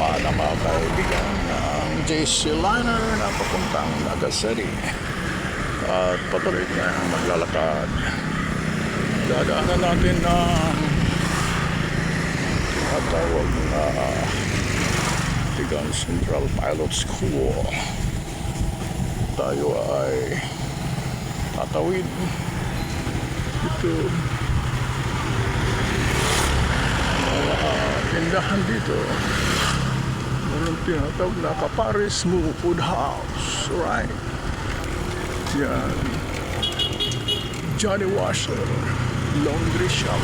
tama na mga kaibigan ang JC Liner na papuntang Naga City at patuloy na maglalakad. Dadaanan natin ng tinatawag na Tigan Central Pilot School. Tayo ay tatawid ito tindahan dito. Meron tinatawag na Kaparis Food House, right? Yan. Johnny Washer Laundry Shop.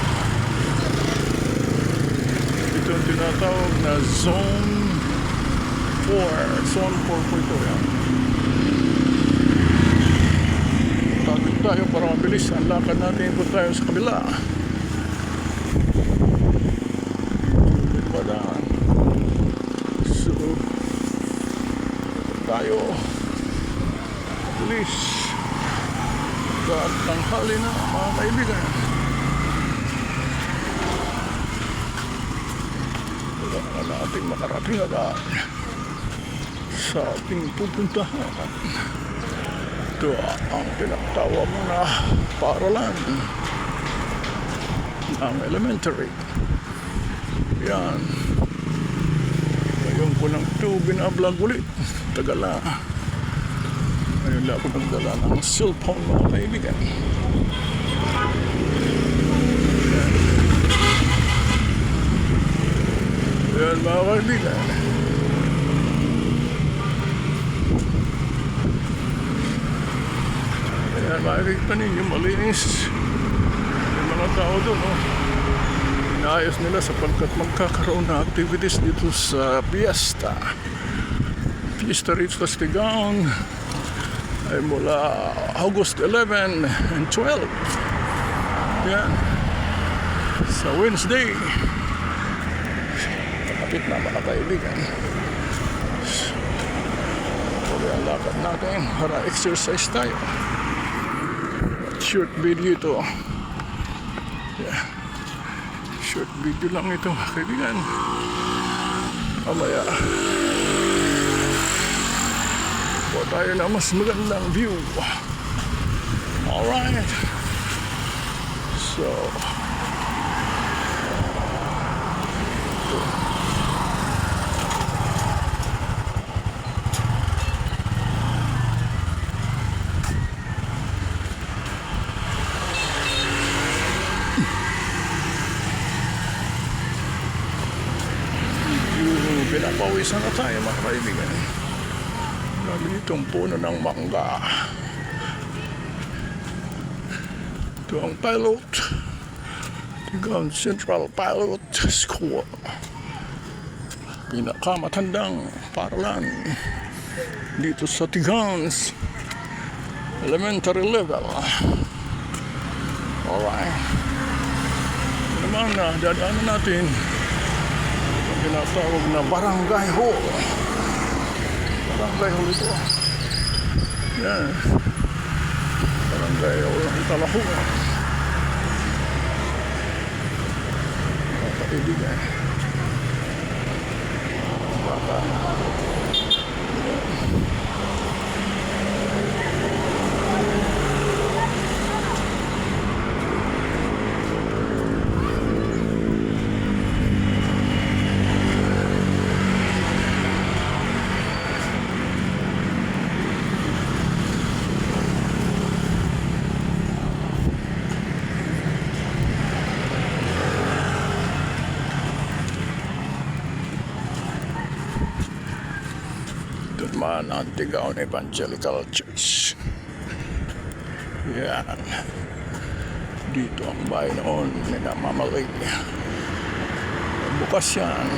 Ito ang tinatawag na Zone 4. Zone 4 po ito yan. Tagod tayo para mabilis ang lakad natin kung tayo sa kabila. So tayo please at tanghali na mga kaibigan. Wala na natin makarating agad sa ating pupuntahan. Ito ang pinaktawa mo na paaralan ng elementary. Yan. Ngayon ko lang ito binablog ulit. Tagal na. Ngayon lang ako nagdala ng cellphone mga kaibigan. Yan. Yan mga kaibigan. Yan makikita ninyo malinis. Yung mga tao doon, oh. Inaayos nila sapagkat magkakaroon na activities dito sa Fiesta. Fiesta Reach Castigaon ay mula August 11 and 12. Yan. Sa Wednesday. Kapit na mga kaibigan. Tuloy ang lakad natin para exercise tayo. Short video ito. Yeah. Short video lang ito, kaibigan. Mamaya po tayo na mas magandang view. Alright. So pinapawisan na tayo mga kaibigan. Dami itong puno ng mangga. Ito ang pilot. Tigan Central Pilot School. Pinakamatandang paaralan dito sa Tigans elementary level. Alright. Ito naman na dadaanan natin tinatawag na Barangay Hall. Barangay Hall ito. Yan. Barangay Hall ng Talaho. Mga kaibigan. Baka. Man Antigaon Evangelical Church. Yan. Dito ang bahay noon ni Mama Lee. Bukas yan.